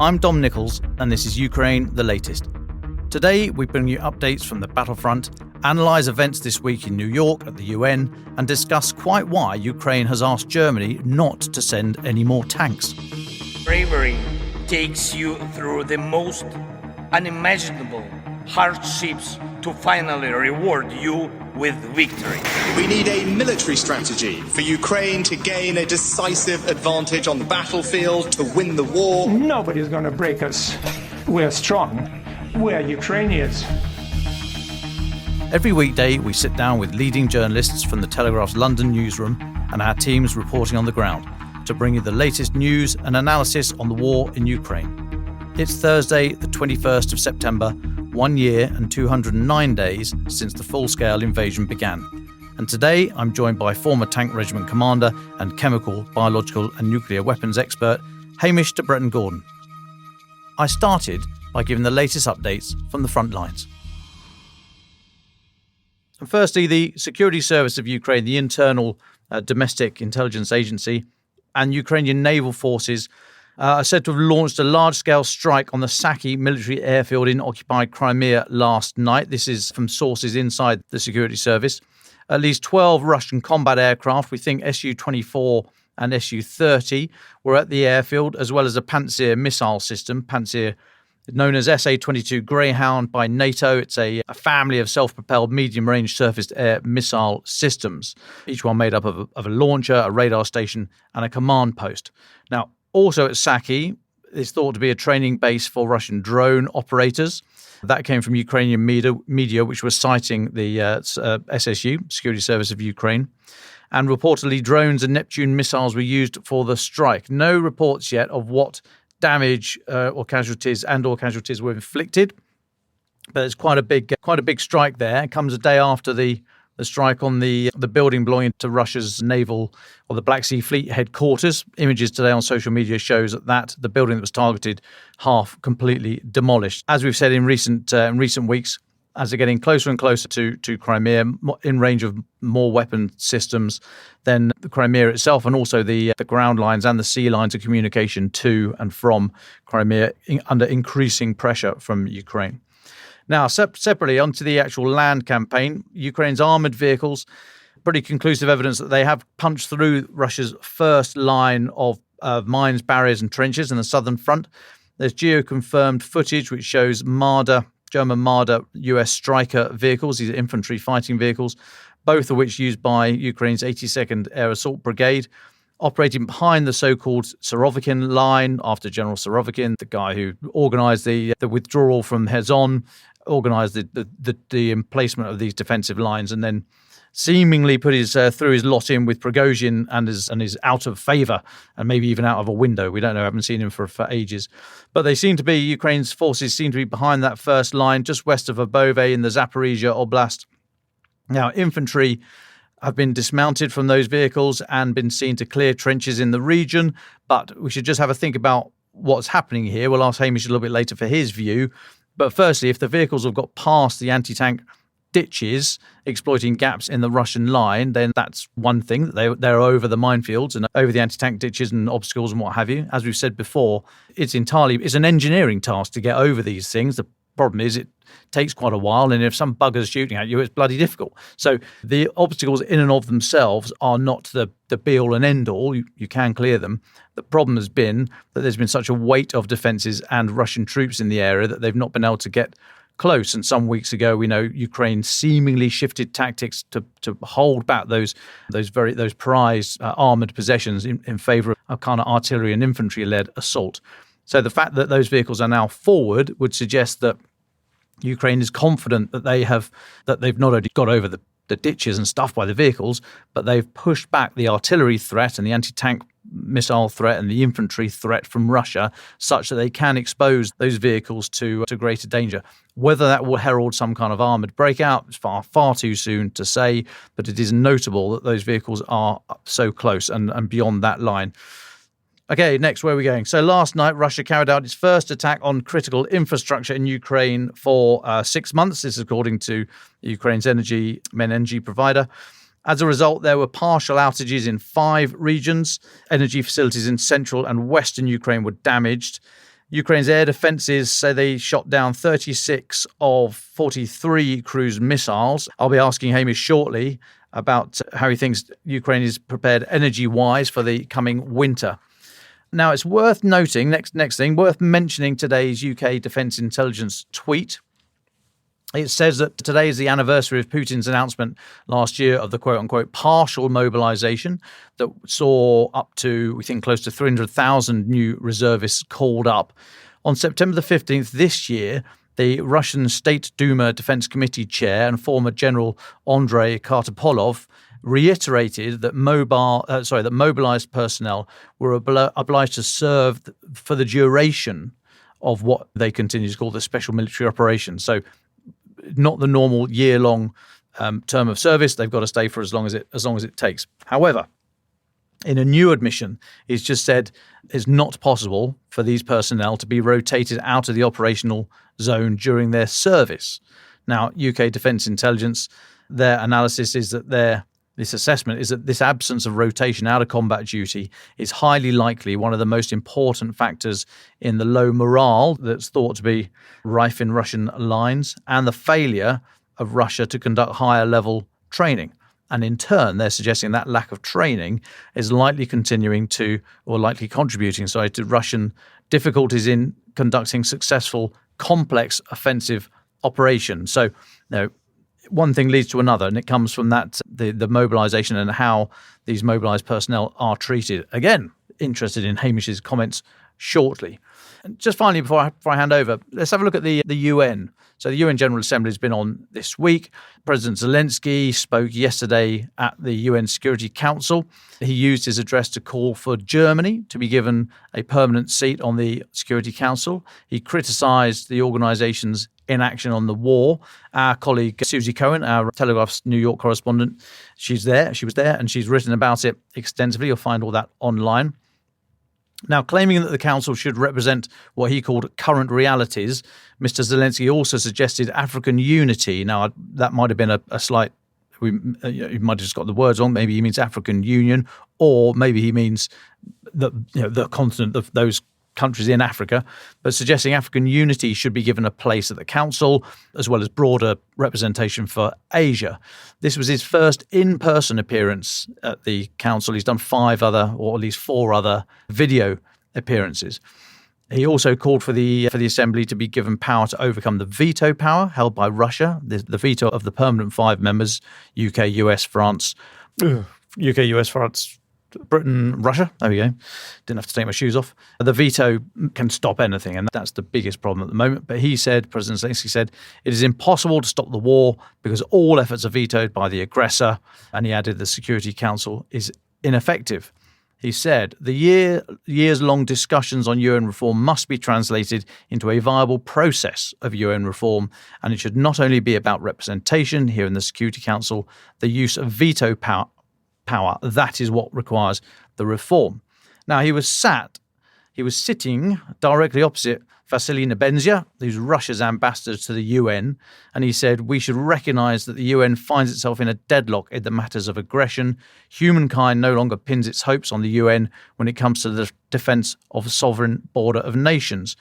I'm Dom Nichols, and this is Ukraine, the latest. Today, we bring you updates from the battlefront, analyse events this week in New York at the UN, and discuss quite why Ukraine has asked Germany not to send any more tanks. Bravery takes you through the most unimaginable hardships to finally reward you with victory. We need a military strategy for Ukraine to gain a decisive advantage on the battlefield, to win the war. Nobody's going to break us. We're strong. We're Ukrainians. Every weekday, we sit down with leading journalists from the Telegraph's London newsroom and our teams reporting on the ground to bring you the latest news and analysis on the war in Ukraine. It's Thursday, the 21st of September, 1 year and 209 days since the full-scale invasion began. And today, I'm joined by former tank regiment commander and chemical, biological and nuclear weapons expert, Hamish de Bretton-Gordon. I started by giving the latest updates from the front lines. And firstly, the Security Service of Ukraine, the internal domestic intelligence agency, and Ukrainian naval forces are said to have launched a large-scale strike on the Saki military airfield in occupied Crimea last night. This is from sources inside the Security Service. At least 12 Russian combat aircraft, we think Su-24 and Su-30, were at the airfield, as well as a Pantsir missile system, Pantsir known as Sa-22 Greyhound by NATO. It's a family of self-propelled medium-range surface-to-air missile systems, each one made up of a launcher, a radar station, and a command post. Now, also at Saki is thought to be a training base for Russian drone operators. That came from Ukrainian media which was citing the SSU, Security Service of Ukraine. And reportedly, drones and Neptune missiles were used for the strike. No reports yet of what damage or casualties were inflicted, but it's quite a big strike there. It comes a day after the strike on the building belonging to Russia's naval or the Black Sea Fleet headquarters. Images today on social media shows that the building that was targeted, half completely demolished. As we've said in recent weeks, as they're getting closer and closer to Crimea, in range of more weapon systems than the Crimea itself, and also the ground lines and the sea lines of communication to and from Crimea under increasing pressure from Ukraine. Now, separately, onto the actual land campaign, Ukraine's armoured vehicles, pretty conclusive evidence that they have punched through Russia's first line of mines, barriers and trenches in the southern front. There's geo-confirmed footage which shows German Marder US Striker vehicles. These are infantry fighting vehicles, both of which used by Ukraine's 82nd Air Assault Brigade, operating behind the so-called Surovikin line after General Surovikin, the guy who organised the withdrawal from Kherson, organised the emplacement of these defensive lines, and then seemingly put threw his lot in with Prigozhin and is out of favour and maybe even out of a window. We don't know. I haven't seen him for ages. But Ukraine's forces seem to be behind that first line, just west of Above in the Zaporizhia Oblast. Now, infantry have been dismounted from those vehicles and been seen to clear trenches in the region. But we should just have a think about what's happening here. We'll ask Hamish a little bit later for his view. But firstly, if the vehicles have got past the anti-tank ditches, exploiting gaps in the Russian line, then that's one thing, that they're over the minefields and over the anti-tank ditches and obstacles and what have you. As we've said before, it's an engineering task to get over these things. The problem is it takes quite a while, and if some bugger's shooting at you, it's bloody difficult. So the obstacles in and of themselves are not the be-all and end-all. You can clear them. The problem has been that there's been such a weight of defences and Russian troops in the area that they've not been able to get close. And some weeks ago, we know Ukraine seemingly shifted tactics to hold back those prized armoured possessions in favour of a kind of artillery and infantry-led assault. So the fact that those vehicles are now forward would suggest that Ukraine is confident that they've not only got over the ditches and stuff by the vehicles, but they've pushed back the artillery threat and the anti-tank missile threat and the infantry threat from Russia such that they can expose those vehicles to greater danger. Whether that will herald some kind of armoured breakout is far too soon to say, but it is notable that those vehicles are so close and beyond that line. Okay, next, where are we going? So last night, Russia carried out its first attack on critical infrastructure in Ukraine for 6 months. This is according to Ukraine's main energy provider. As a result, there were partial outages in 5 regions. Energy facilities in central and western Ukraine were damaged. Ukraine's air defenses say they shot down 36 of 43 cruise missiles. I'll be asking Hamish shortly about how he thinks Ukraine is prepared energy-wise for the coming winter. Now, it's worth noting, next thing, worth mentioning today's UK Defence Intelligence tweet. It says that today is the anniversary of Putin's announcement last year of the quote-unquote partial mobilization that saw up to, we think, close to 300,000 new reservists called up. On September the 15th this year, the Russian State Duma Defense Committee chair and former General Andrei Kartapolov reiterated that mobilized personnel were obliged to serve for the duration of what they continue to call the special military operation. So not the normal year-long term of service. They've got to stay for as long as it takes. However, in a new admission, it's just said it's not possible for these personnel to be rotated out of the operational zone during their service. Now, UK Defence Intelligence, their analysis is that this assessment is that this absence of rotation out of combat duty is highly likely one of the most important factors in the low morale that's thought to be rife in Russian lines and the failure of Russia to conduct higher level training. And in turn, they're suggesting that lack of training is likely contributing to Russian difficulties in conducting successful, complex offensive operations. So, one thing leads to another, and it comes from that the mobilization and how these mobilized personnel are treated. Again, interested in Hamish's comments shortly. And just finally, before I hand over, let's have a look at the UN. So the UN General Assembly has been on this week. President Zelensky spoke yesterday at the UN Security Council. He used his address to call for Germany to be given a permanent seat on the Security Council. He criticised the organisation's inaction on the war. Our colleague Susie Cohen, our Telegraph's New York correspondent, she was there, and she's written about it extensively. You'll find all that online. Now, claiming that the council should represent what he called current realities, Mr. Zelensky also suggested African unity. Now, that might have been a slight, he might have just got the words wrong. Maybe he means African Union, or maybe he means the continent of those countries in Africa, but suggesting African unity should be given a place at the council, as well as broader representation for Asia. This was his first in-person appearance at the council. He's done 5 other, or at least 4 other video appearances. He also called for the assembly to be given power to overcome the veto power held by Russia, the veto of the permanent 5 members, UK, US, France, Britain, Russia. There we go. Didn't have to take my shoes off. The veto can stop anything, and that's the biggest problem at the moment. But President Zelensky said, it is impossible to stop the war because all efforts are vetoed by the aggressor. And he added the Security Council is ineffective. He said, the years-long discussions on UN reform must be translated into a viable process of UN reform, and it should not only be about representation here in the Security Council, the use of veto power. That is what requires the reform. Now, he was sitting directly opposite Vasily Nebenzia, who's Russia's ambassador to the UN, and he said, we should recognise that the UN finds itself in a deadlock in the matters of aggression. Humankind no longer pins its hopes on the UN when it comes to the defence of a sovereign border of nations.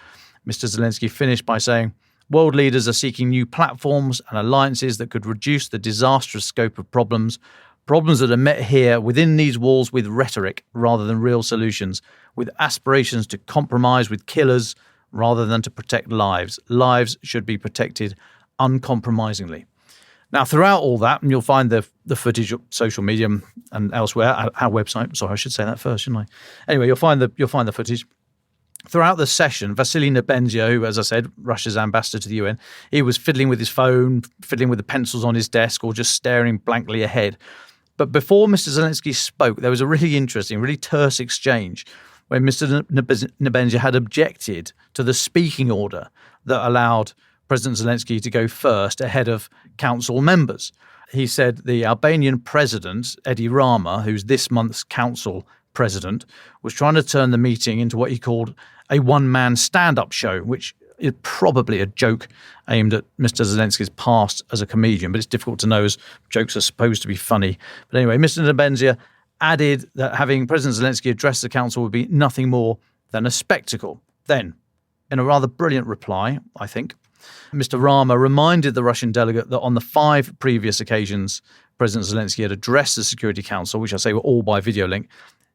Mr. Zelensky finished by saying, world leaders are seeking new platforms and alliances that could reduce the disastrous scope of problems that are met here within these walls with rhetoric rather than real solutions, with aspirations to compromise with killers rather than to protect lives. Lives should be protected uncompromisingly. Now, throughout all that, and you'll find the footage of social media and elsewhere, our website. Sorry, I should say that first, shouldn't I? Anyway, you'll find the footage. Throughout the session, Vasily Nebenzia, who, as I said, Russia's ambassador to the UN, he was fiddling with his phone, fiddling with the pencils on his desk, or just staring blankly ahead. But before Mr. Zelensky spoke, there was a really interesting, really terse exchange when Mr. Nebenzia had objected to the speaking order that allowed President Zelensky to go first ahead of council members. He said the Albanian president, Edi Rama, who's this month's council president, was trying to turn the meeting into what he called a one-man stand-up show, which is probably a joke aimed at Mr. Zelensky's past as a comedian, but it's difficult to know as jokes are supposed to be funny. But anyway, Mr. Nebenzia added that having President Zelensky address the council would be nothing more than a spectacle. Then, In a rather brilliant reply, I think, Mr. Rama reminded the Russian delegate that on the 5 previous occasions President Zelensky had addressed the Security Council, which I say were all by video link,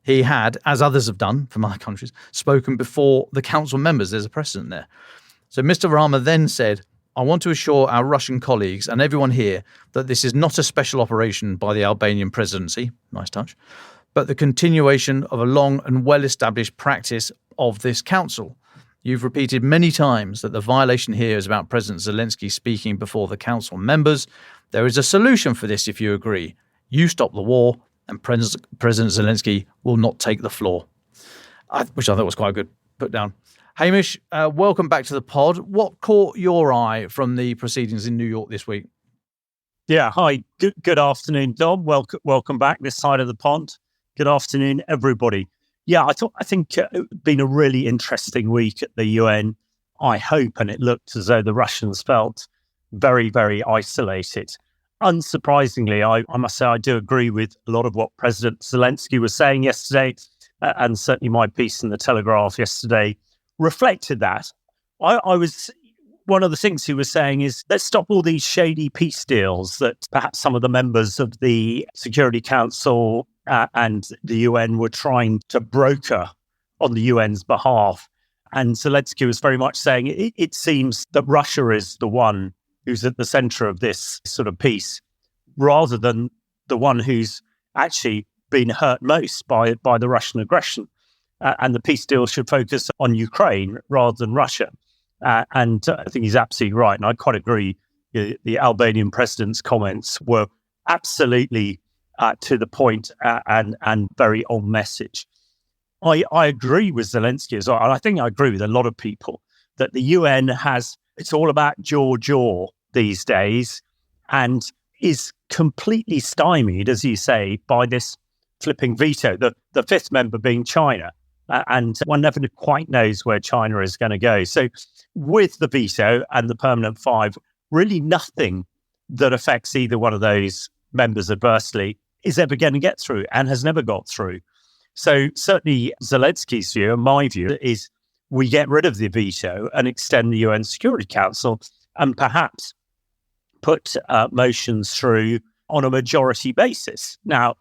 he had, as others have done from other countries, spoken before the council members. There's a precedent there. So Mr. Rama then said, I want to assure our Russian colleagues and everyone here that this is not a special operation by the Albanian presidency, nice touch, but the continuation of a long and well-established practice of this council. You've repeated many times that the violation here is about President Zelensky speaking before the council members. There is a solution for this if you agree. You stop the war and President Zelensky will not take the floor. Which I thought was quite a good put down. Hamish, welcome back to the pod. What caught your eye from the proceedings in New York this week? Yeah, hi. Good afternoon, Dom. Welcome back this side of the pond. Good afternoon, everybody. Yeah, I think it's been a really interesting week at the UN. I hope, and it looked as though the Russians felt very, very isolated. Unsurprisingly, I must say I do agree with a lot of what President Zelensky was saying yesterday, and certainly my piece in the Telegraph yesterday reflected that. I was one of the things he was saying is let's stop all these shady peace deals that perhaps some of the members of the Security Council and the UN were trying to broker on the UN's behalf. And Zelensky was very much saying it seems that Russia is the one who's at the center of this sort of peace, rather than the one who's actually been hurt most by the Russian aggression. And the peace deal should focus on Ukraine rather than Russia. And I think he's absolutely right. And I quite agree. The Albanian president's comments were absolutely to the point and very on message. I agree with Zelensky as well. And I think I agree with a lot of people that the UN it's all about jaw these days and is completely stymied, as you say, by this flipping veto, the 5th member being China. And one never quite knows where China is going to go. So with the veto and the permanent 5, really nothing that affects either one of those members adversely is ever going to get through and has never got through. So certainly Zelensky's view and my view is we get rid of the veto and extend the UN Security Council and perhaps put motions through on a majority basis. Now,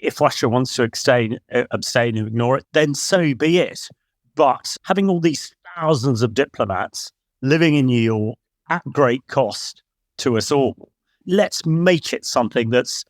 if Russia wants to abstain and ignore it, then so be it. But having all these thousands of diplomats living in New York at great cost to us all, let's make it something that's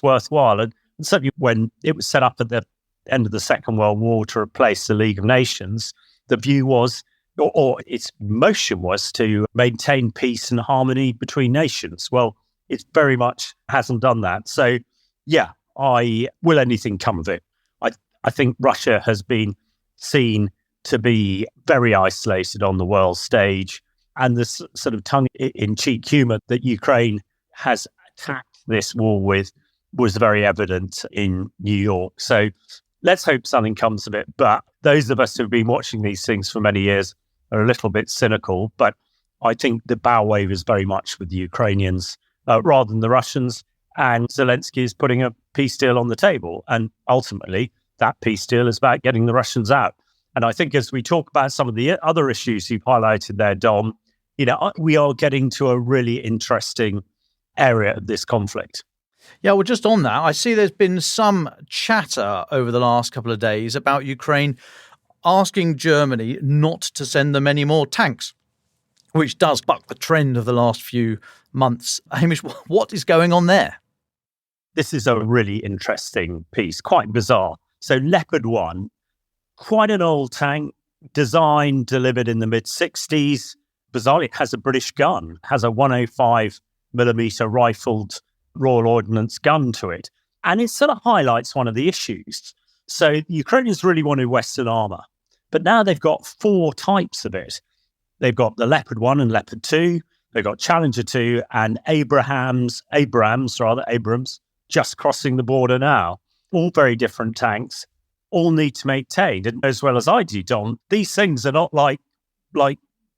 worthwhile. And certainly when it was set up at the end of the Second World War to replace the League of Nations, the view was, or its motion was, to maintain peace and harmony between nations. Well, it very much hasn't done that. So, yeah, will anything come of it? I think Russia has been seen to be very isolated on the world stage, and this sort of tongue-in-cheek humour that Ukraine has attacked this war with was very evident in New York. So let's hope something comes of it. But those of us who've been watching these things for many years are a little bit cynical. But I think the bow wave is very much with the Ukrainians rather than the Russians. And Zelensky is putting a peace deal on the table. And ultimately, that peace deal is about getting the Russians out. And I think as we talk about some of the other issues you've highlighted there, Dom, we are getting to a really interesting area of this conflict. Yeah, well, just on that, I see there's been some chatter over the last couple of days about Ukraine asking Germany not to send them any more tanks, which does buck the trend of the last few months. Hamish, what is going on there? This is a really interesting piece, quite bizarre. So Leopard 1, quite an old tank, designed, delivered in the mid-60s. Bizarrely, it has a British gun, has a 105mm rifled Royal Ordnance gun to it. And it sort of highlights one of the issues. So the Ukrainians really wanted Western armour, but now they've got 4 types of it. They've got the Leopard 1 and Leopard 2. They've got Challenger 2 and Abrams, just crossing the border now. All very different tanks, all need to be maintained. And as well as I do, Dom, these things are not like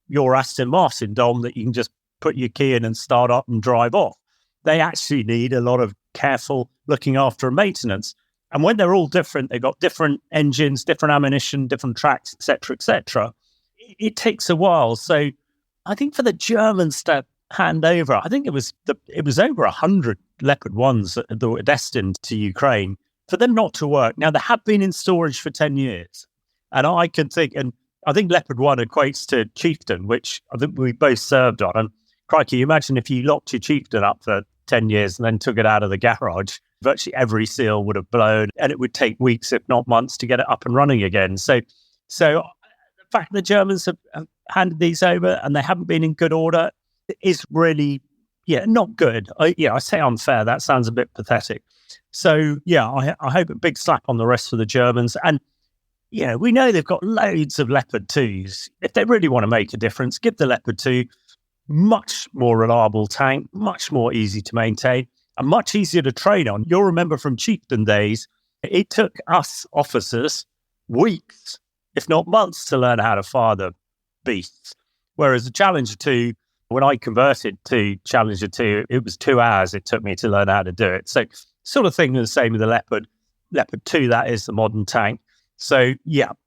your Aston Martin, Dom, that you can just put your key in and start up and drive off. They actually need a lot of careful looking after and maintenance. And when they're all different, they've got different engines, different ammunition, different tracks, etc., etc. it takes a while. So I think for the Germans to hand over, I think it was over 100 Leopard 1s that were destined to Ukraine, for them not to work. Now, they have been in storage for 10 years. And I think Leopard 1 equates to Chieftain, which I think we both served on. And crikey, imagine if you locked your Chieftain up for 10 years and then took it out of the garage, virtually every seal would have blown, and it would take weeks, if not months, to get it up and running again. So the fact the Germans have handed these over and they haven't been in good order is really, not good. I say unfair. That sounds a bit pathetic. So, I hope a big slap on the wrist for the Germans. And, we know they've got loads of Leopard 2s. If they really want to make a difference, give the Leopard 2 much more reliable tank, much more easy to maintain, and much easier to train on. You'll remember from Chieftain days, it took us officers weeks, if not months, to learn how to fire the beasts. Whereas the Challenger 2, when I converted to Challenger 2, it was 2 hours it took me to learn how to do it. So sort of thing the same with the Leopard 2, that is the modern tank. So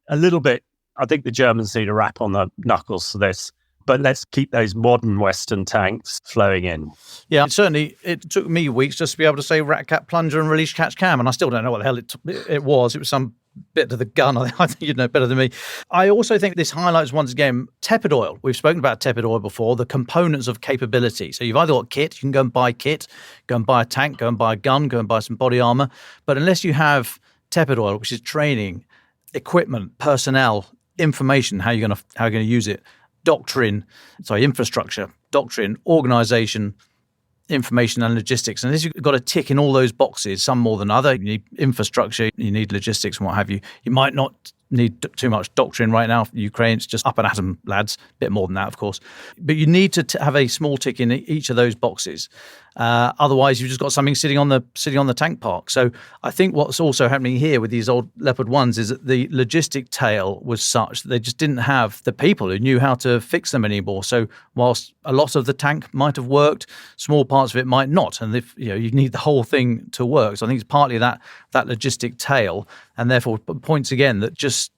a little bit, I think the Germans need a rap on the knuckles for this. But let's keep those modern Western tanks flowing in. Yeah, certainly it took me weeks just to be able to say rat, cat, plunger and release, catch, cam. And I still don't know what the hell it was. It was some bit of the gun. I think you'd know better than me. I also think this highlights once again tepid oil. We've spoken about tepid oil before, the components of capability. So you've either got kit, you can go and buy kit, go and buy a tank, go and buy a gun, go and buy some body armor. But unless you have tepid oil, which is training, equipment, personnel, information, how you're going to use it, infrastructure, doctrine, organization, information and logistics. And as you've got to tick in all those boxes, some more than other. You need infrastructure, you need logistics and what have you. You might not need too much doctrine right now. Ukraine, it's just up and atom, lads. A bit more than that, of course. But you need to have a small tick in each of those boxes. Otherwise, you've just got something sitting on the tank park. So I think what's also happening here with these old Leopard 1s is that the logistic tail was such that they just didn't have the people who knew how to fix them anymore. So whilst a lot of the tank might have worked, small parts of it might not. And if you need the whole thing to work. So I think it's partly that logistic tail, and therefore points again that just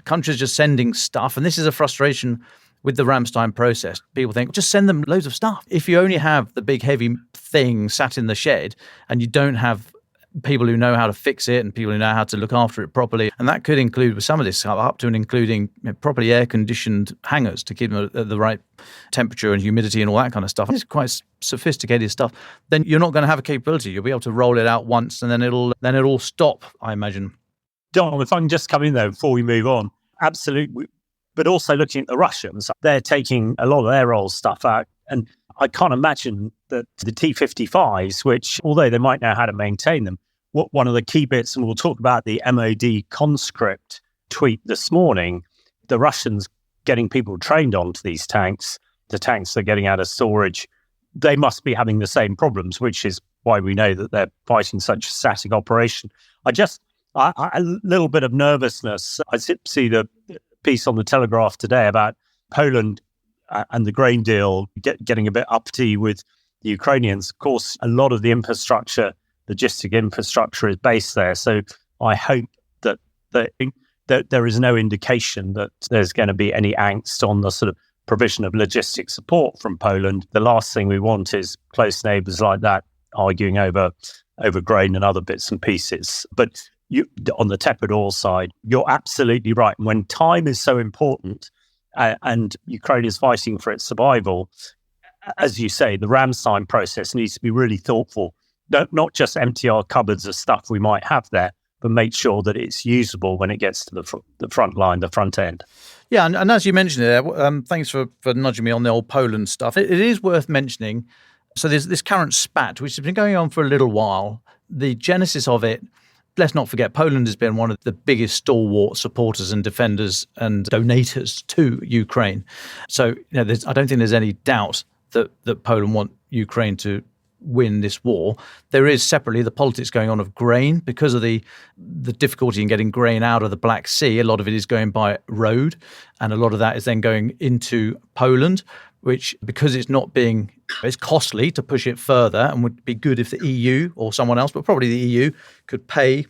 countries just sending stuff, and this is a frustration with the Ramstein process. People think, just send them loads of stuff. If you only have the big heavy thing sat in the shed and you don't have people who know how to fix it and people who know how to look after it properly, and that could include with some of this up to and including properly air-conditioned hangars to keep them at the right temperature and humidity and all that kind of stuff. It's quite sophisticated stuff. Then you're not going to have a capability. You'll be able to roll it out once and then it'll stop, I imagine. Don, if I can just come in there before we move on. Absolutely. But also looking at the Russians, they're taking a lot of their old stuff out. And I can't imagine that the T-55s, which, although they might know how to maintain them, one of the key bits, and we'll talk about the MOD conscript tweet this morning, the Russians getting people trained onto these tanks, the tanks they're getting out of storage, they must be having the same problems, which is why we know that they're fighting such a static operation. A little bit of nervousness. I see the piece on the Telegraph today about Poland and the grain deal getting a bit uppity with the Ukrainians. Of course, a lot of the logistic infrastructure is based there. So I hope that there is no indication that there's going to be any angst on the sort of provision of logistic support from Poland. The last thing we want is close neighbours like that arguing over grain and other bits and pieces. But on the tepid oil side, you're absolutely right. When time is so important and Ukraine is fighting for its survival, as you say, the Ramstein process needs to be really thoughtful. Not just empty our cupboards of stuff we might have there, but make sure that it's usable when it gets to the front line, the front end. Yeah, and as you mentioned there, thanks for nudging me on the old Poland stuff. It is worth mentioning. So there's this current spat, which has been going on for a little while. The genesis of it, let's not forget, Poland has been one of the biggest stalwart supporters and defenders and donators to Ukraine. So I don't think there's any doubt that Poland want Ukraine to win this war. There is separately the politics going on of grain because of the difficulty in getting grain out of the Black Sea. A lot of it is going by road, and a lot of that is then going into Poland, which, because it's costly to push it further, and would be good if the EU or someone else, but probably the EU, could pay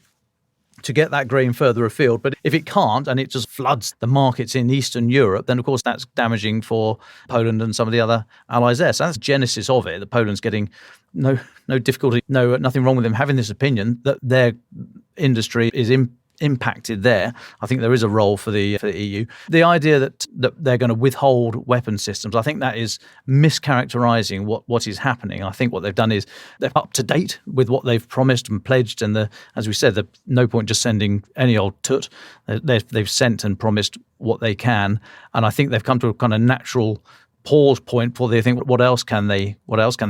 to get that grain further afield. But if it can't, and it just floods the markets in Eastern Europe, then of course that's damaging for Poland and some of the other allies there. So that's the genesis of it, that Poland's getting no difficulty, nothing wrong with them having this opinion that their industry is impacted there. I think there is a role for the EU. The idea that they're going to withhold weapon systems, I think that is mischaracterizing what is happening. I think what they've done is they're up to date with what they've promised and pledged, and as we said, there's no point just sending any old tut. They've sent and promised what they can, and I think they've come to a kind of natural pause point before they think, what else can they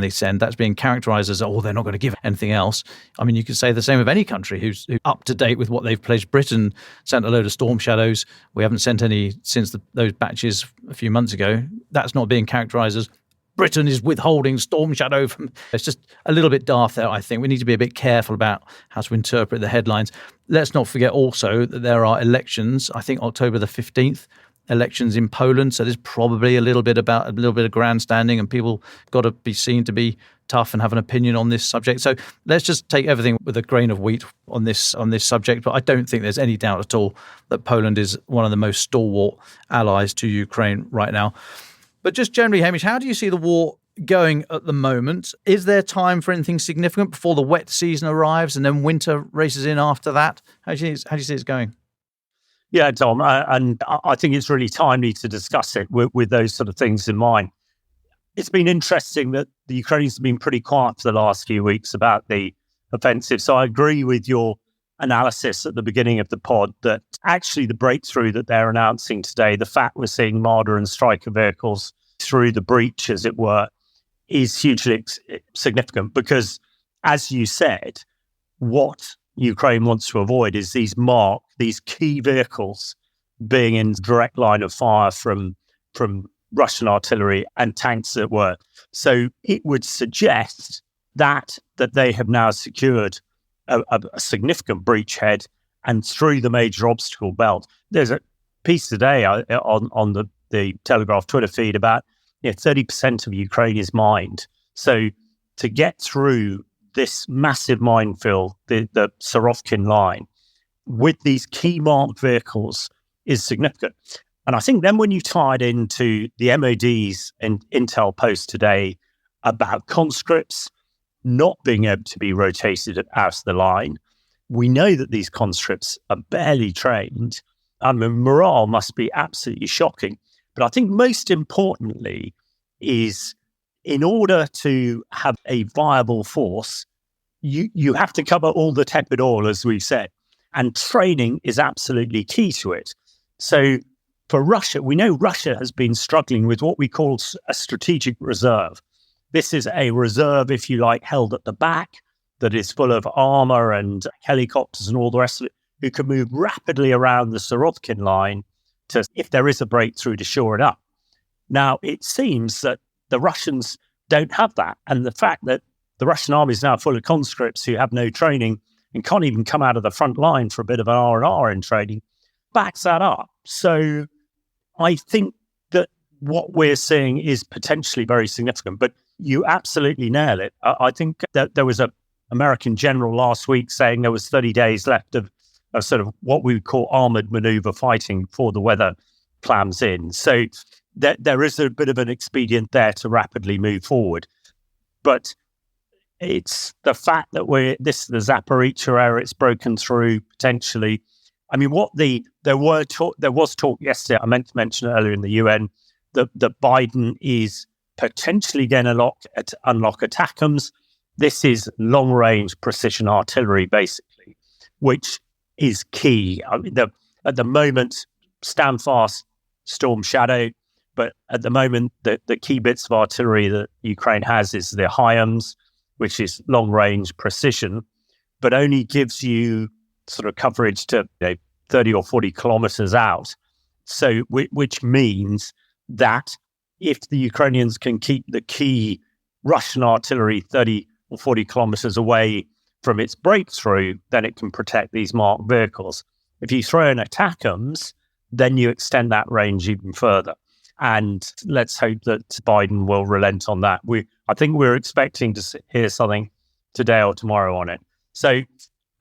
send? That's being characterized as, they're not going to give anything else. I mean, you could say the same of any country who's up to date with what they've pledged. Britain sent a load of Storm Shadows. We haven't sent any since those batches a few months ago. That's not being characterized as Britain is withholding Storm Shadow from. It's just a little bit daft there, I think. We need to be a bit careful about how to interpret the headlines. Let's not forget also that there are elections, I think October the 15th, elections in Poland, so there's probably a little bit of grandstanding, and people got to be seen to be tough and have an opinion on this subject. So let's just take everything with a grain of wheat on this subject. But I don't think there's any doubt at all that Poland is one of the most stalwart allies to Ukraine right now. But just generally, Hamish, how do you see the war going at the moment? Is there time for anything significant before the wet season arrives and then winter races in after that? How do you see it's going? Yeah, Tom, and I think it's really timely to discuss it with those sort of things in mind. It's been interesting that the Ukrainians have been pretty quiet for the last few weeks about the offensive. So I agree with your analysis at the beginning of the pod that actually the breakthrough that they're announcing today, the fact we're seeing Marder and Striker vehicles through the breach, as it were, is hugely significant because, as you said, what Ukraine wants to avoid is these key vehicles being in direct line of fire from Russian artillery and tanks that were. So it would suggest that they have now secured a significant breachhead and through the major obstacle belt. There's a piece today on the Telegraph Twitter feed about 30% of Ukraine is mined. So to get through this massive minefield, the Sorokin line, with these key marked vehicles is significant. And I think then when you tie it into the MOD's and Intel post today about conscripts not being able to be rotated out of the line, we know that these conscripts are barely trained. I mean, morale must be absolutely shocking. But I think most importantly is, in order to have a viable force, you have to cover all the tepid oil, as we've said, and training is absolutely key to it. So for Russia, we know Russia has been struggling with what we call a strategic reserve. This is a reserve, if you like, held at the back that is full of armor and helicopters and all the rest of it, who can move rapidly around the Sorokin line to, if there is a breakthrough, to shore it up. Now, it seems that the Russians don't have that. And the fact that the Russian army is now full of conscripts who have no training and can't even come out of the front line for a bit of an R&R in training backs that up. So I think that what we're seeing is potentially very significant. But you absolutely nail it. I think that there was an American general last week saying there was 30 days left of sort of what we would call armored maneuver fighting before the weather clams in. So there is a bit of an expedient there to rapidly move forward. But it's the fact that the Zaporizhzhia area, it's broken through potentially. I mean, there was talk yesterday, I meant to mention earlier in the UN, that Biden is potentially going to unlock ATACMS. This is long-range precision artillery, basically, which is key. I mean, at the moment, stand fast, Storm Shadow, but at the moment, the key bits of artillery that Ukraine has is the HIMARS, which is long-range precision, but only gives you sort of coverage to 30 or 40 kilometers out. So, which means that if the Ukrainians can keep the key Russian artillery 30 or 40 kilometers away from its breakthrough, then it can protect these marked vehicles. If you throw in ATACMS, then you extend that range even further. And let's hope that Biden will relent on that. I think we're expecting to hear something today or tomorrow on it. So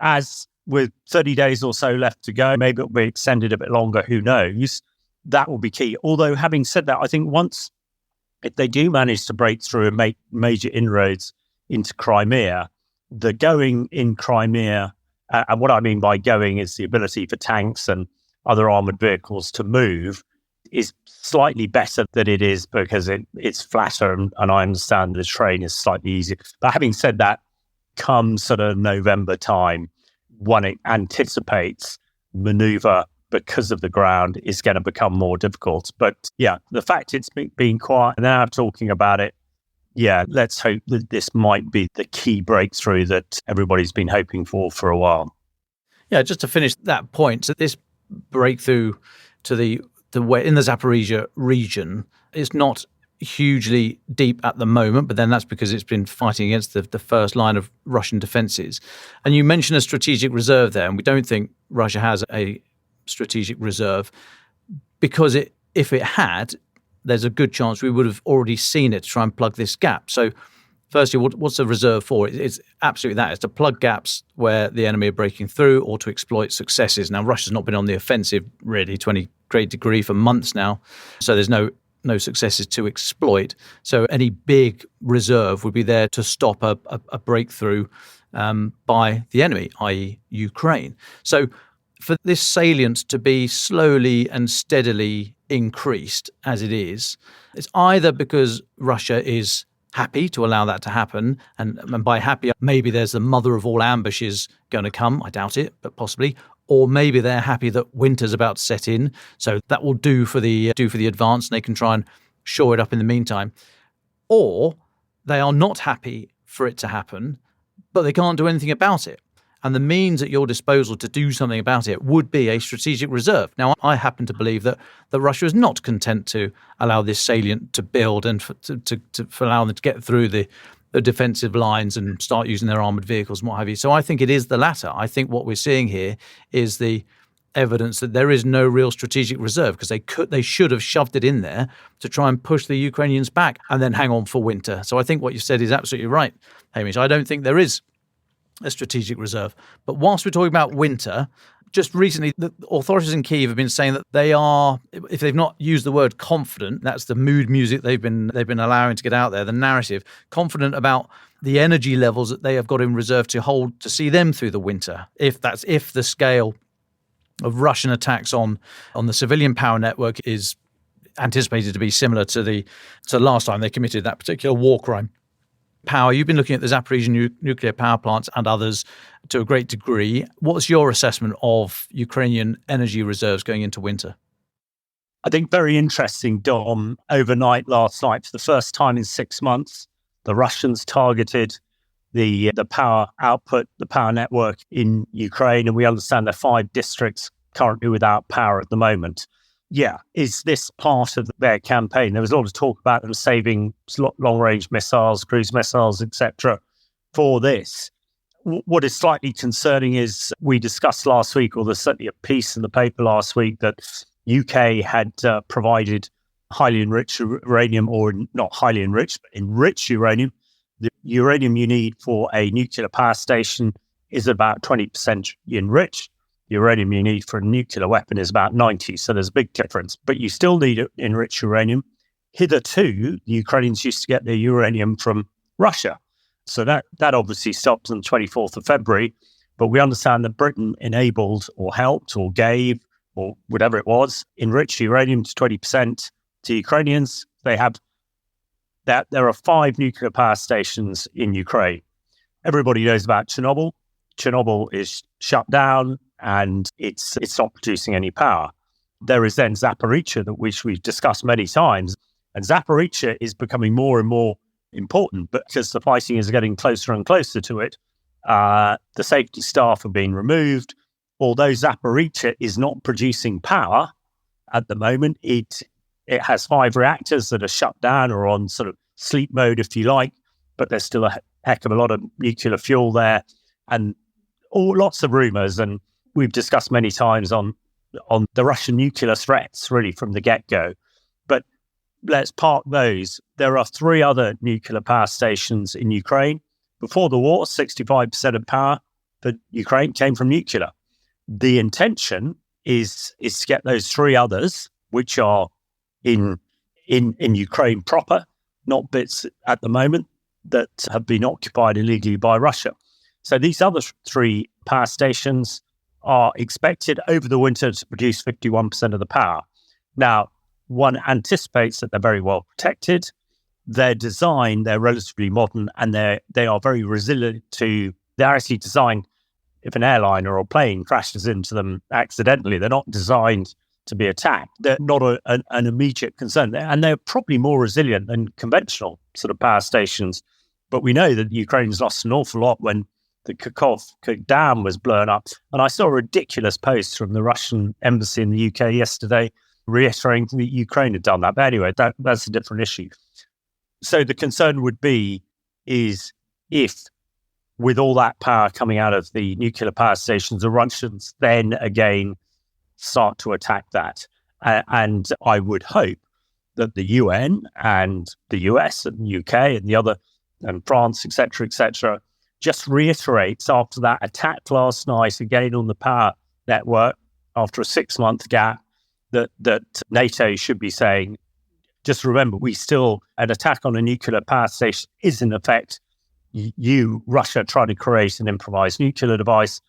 as with 30 days or so left to go, maybe it'll be extended a bit longer, who knows? That will be key. Although, having said that, I think if they do manage to break through and make major inroads into Crimea, the going in Crimea, and what I mean by going is the ability for tanks and other armoured vehicles to move, is slightly better than it is because it's flatter, and I understand the terrain is slightly easier. But having said that, come sort of November time, one anticipates manoeuvre because of the ground is going to become more difficult. But yeah, the fact it's been quiet and now talking about it, yeah, let's hope that this might be the key breakthrough that everybody's been hoping for a while. Yeah, just to finish that point, so this breakthrough to the way in the Zaporizhia region is not hugely deep at the moment, but then that's because it's been fighting against the first line of Russian defences. And you mentioned a strategic reserve there, and we don't think Russia has a strategic reserve because if it had, there's a good chance we would have already seen it to try and plug this gap. So firstly, what's a reserve for? It's absolutely that. It's to plug gaps where the enemy are breaking through or to exploit successes. Now, Russia's not been on the offensive really to any great degree for months now, so there's no successes to exploit. So any big reserve would be there to stop a breakthrough by the enemy, i.e. Ukraine. So for this salient to be slowly and steadily increased as it is, it's either because Russia is happy to allow that to happen, and by happy, maybe there's the mother of all ambushes going to come. I doubt it, but possibly. Or maybe they're happy that winter's about to set in, so that will do for the advance, and they can try and shore it up in the meantime. Or they are not happy for it to happen, but they can't do anything about it. And the means at your disposal to do something about it would be a strategic reserve. Now, I happen to believe that Russia is not content to allow this salient to build and for allow them to get through the defensive lines and start using their armoured vehicles and what have you. So I think it is the latter. I think what we're seeing here is the evidence that there is no real strategic reserve because they should have shoved it in there to try and push the Ukrainians back and then hang on for winter. So I think what you said is absolutely right, Hamish. I don't think there is a strategic reserve. But whilst we're talking about winter, just recently the authorities in Kyiv have been saying that they are, if they've not used the word confident, that's the mood music they've been allowing to get out there, the narrative, confident about the energy levels that they have got in reserve to hold to see them through the winter. If the scale of Russian attacks on the civilian power network is anticipated to be similar to last time they committed that particular war crime. Power. You've been looking at the Zaporizhia nuclear power plants and others to a great degree. What's your assessment of Ukrainian energy reserves going into winter? I think very interesting, Dom. Overnight, last night, for the first time in 6 months, the Russians targeted the power output, the power network in Ukraine, and we understand there are 5 districts currently without power at the moment. Yeah, is this part of their campaign? There was a lot of talk about them saving long-range missiles, cruise missiles, etc. for this. What is slightly concerning is we discussed last week, or there's certainly a piece in the paper last week, that UK had provided highly enriched uranium, or not highly enriched, but enriched uranium. The uranium you need for a nuclear power station is about 20% enriched. The uranium you need for a nuclear weapon is about 90, so there's a big difference. But you still need enriched uranium. Hitherto, the Ukrainians used to get their uranium from Russia. So that obviously stopped on the 24th of February. But we understand that Britain enabled or helped or gave or whatever it was, enriched uranium to 20% to Ukrainians. They have that. There are 5 nuclear power stations in Ukraine. Everybody knows about Chernobyl. Chernobyl is shut down and it's not producing any power. There is then Zaporizhia, which we've discussed many times. And Zaporizhia is becoming more and more important because the fighting is getting closer and closer to it. The safety staff are being removed. Although Zaporizhia is not producing power at the moment, it has 5 reactors that are shut down or on sort of sleep mode, if you like, but there's still a heck of a lot of nuclear fuel there and lots of rumours. And we've discussed many times on the Russian nuclear threats, really, from the get-go. But let's park those. There are 3 other nuclear power stations in Ukraine. Before the war, 65% of power for Ukraine came from nuclear. The intention is to get those three others, which are in Ukraine proper, not bits at the moment that have been occupied illegally by Russia. So these other three power stations are expected over the winter to produce 51% of the power. Now, one anticipates that they're very well protected. Their design, they're relatively modern, and they are very resilient to, they're actually designed, if an airline or a plane crashes into them accidentally, they're not designed to be attacked. They're not an immediate concern. And they're probably more resilient than conventional sort of power stations. But we know that Ukraine's lost an awful lot when the Kakhovka Dam was blown up. And I saw a ridiculous post from the Russian embassy in the UK yesterday reiterating that Ukraine had done that. But anyway, that's a different issue. So the concern would be is if, with all that power coming out of the nuclear power stations, the Russians then again start to attack that. And I would hope that the UN and the US and the UK and the other, and France, etc., just reiterates after that attack last night again on the power network after a 6-month gap that NATO should be saying, just remember, an attack on a nuclear power station is in effect Russia trying to create an improvised nuclear device,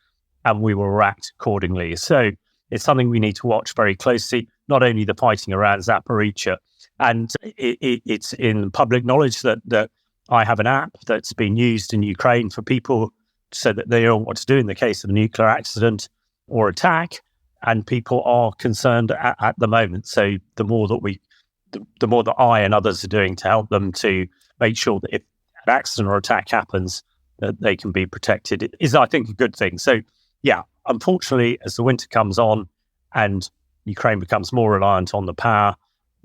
and we will react accordingly. So it's something we need to watch very closely, not only the fighting around Zaporizhzhia, and it's in public knowledge that I have an app that's been used in Ukraine for people so that they know what to do in the case of a nuclear accident or attack, and people are concerned at the moment. So the more that I and others are doing to help them to make sure that if an accident or attack happens, that they can be protected is, I think, a good thing. So, yeah, unfortunately, as the winter comes on and Ukraine becomes more reliant on the power,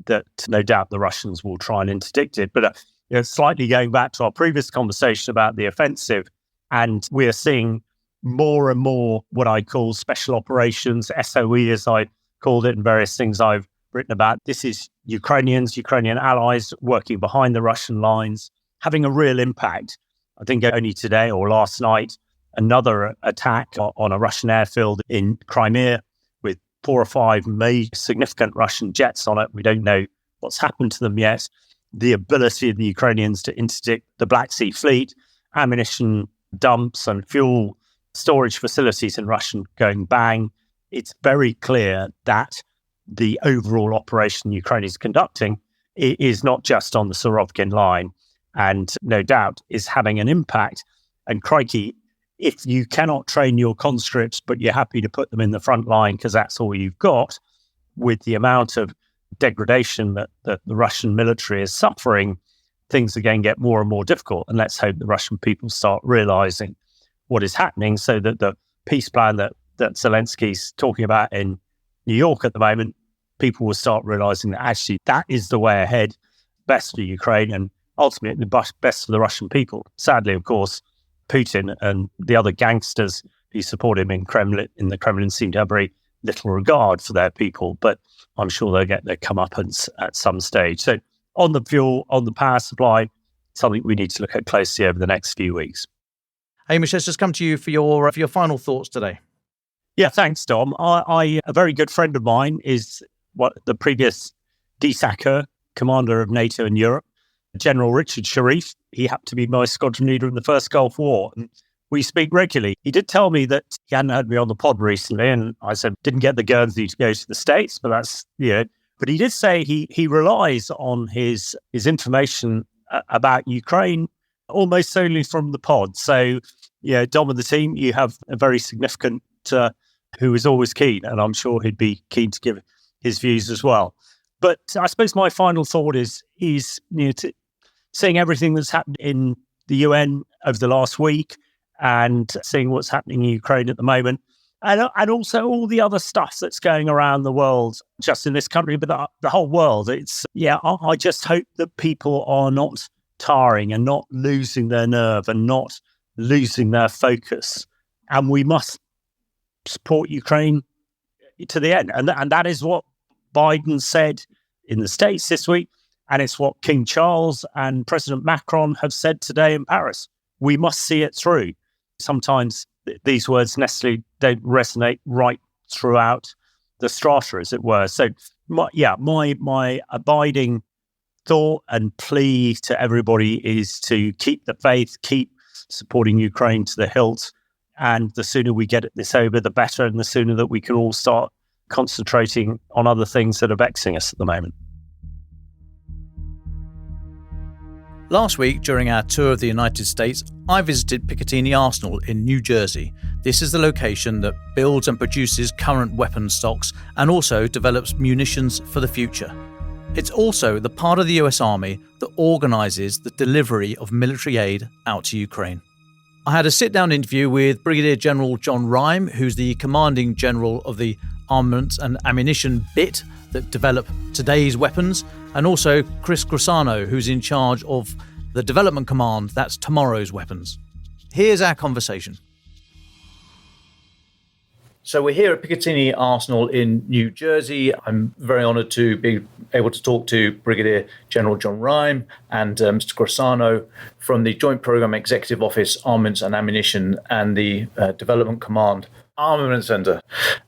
that no doubt the Russians will try and interdict it. But slightly going back to our previous conversation about the offensive, and we are seeing more and more what I call special operations, SOE as I called it, and various things I've written about. This is Ukrainian allies working behind the Russian lines, having a real impact. I think only today or last night, another attack on a Russian airfield in Crimea with 4 or 5 significant Russian jets on it. We don't know what's happened to them yet. The ability of the Ukrainians to interdict the Black Sea Fleet, ammunition dumps and fuel storage facilities in Russia going bang. It's very clear that the overall operation Ukraine is conducting is not just on the Surovkin line, and no doubt is having an impact. And crikey, if you cannot train your conscripts, but you're happy to put them in the front line because that's all you've got, with the amount of degradation that the Russian military is suffering, things again get more and more difficult. And let's hope the Russian people start realizing what is happening so that the peace plan that Zelensky's talking about in New York at the moment, people will start realizing that actually that is the way ahead, best for Ukraine and ultimately best for the Russian people. Sadly, of course, Putin and the other gangsters who support him in the Kremlin seem to have very little regard for their people, but I'm sure they'll get their comeuppance at some stage. So on the fuel, on the power supply, something we need to look at closely over the next few weeks. Hamish, let's just come to you for your final thoughts today. Yeah, thanks, Dom. A very good friend of mine is the previous DSACR, commander of NATO in Europe, General Richard Sharif. He happened to be my squadron leader in the first Gulf War, and we speak regularly. He did tell me that he hadn't had me on the pod recently, and I said, didn't get the Guernsey to go to the States, but that's, but he did say he relies on his information about Ukraine almost solely from the pod. So, Dom and the team, you have a very significant who is always keen, and I'm sure he'd be keen to give his views as well. But I suppose my final thought is seeing everything that's happened in the UN over the last week and seeing what's happening in Ukraine at the moment, and also all the other stuff that's going around the world, just in this country, but the whole world. I just hope that people are not tiring and not losing their nerve and not losing their focus. And we must support Ukraine to the end. And that is what Biden said in the States this week. And it's what King Charles and President Macron have said today in Paris. We must see it through. Sometimes these words necessarily don't resonate right throughout the strata, as it were. So, my abiding thought and plea to everybody is to keep the faith, keep supporting Ukraine to the hilt, and the sooner we get this over, the better, and the sooner that we can all start concentrating on other things that are vexing us at the moment. Last week, during our tour of the United States, I visited Picatinny Arsenal in New Jersey. This is the location that builds and produces current weapon stocks and also develops munitions for the future. It's also the part of the US Army that organises the delivery of military aid out to Ukraine. I had a sit-down interview with Brigadier General John Reim, who's the commanding general of the armaments and ammunition bit that develop today's weapons, and also Chris Grassano, who's in charge of the development command, that's tomorrow's weapons. Here's our conversation. So we're here at Picatinny Arsenal in New Jersey. I'm very honoured to be able to talk to Brigadier General John Reim and Mr. Grassano from the Joint Programme Executive Office, Armaments and Ammunition, and the Development Command Armament Centre.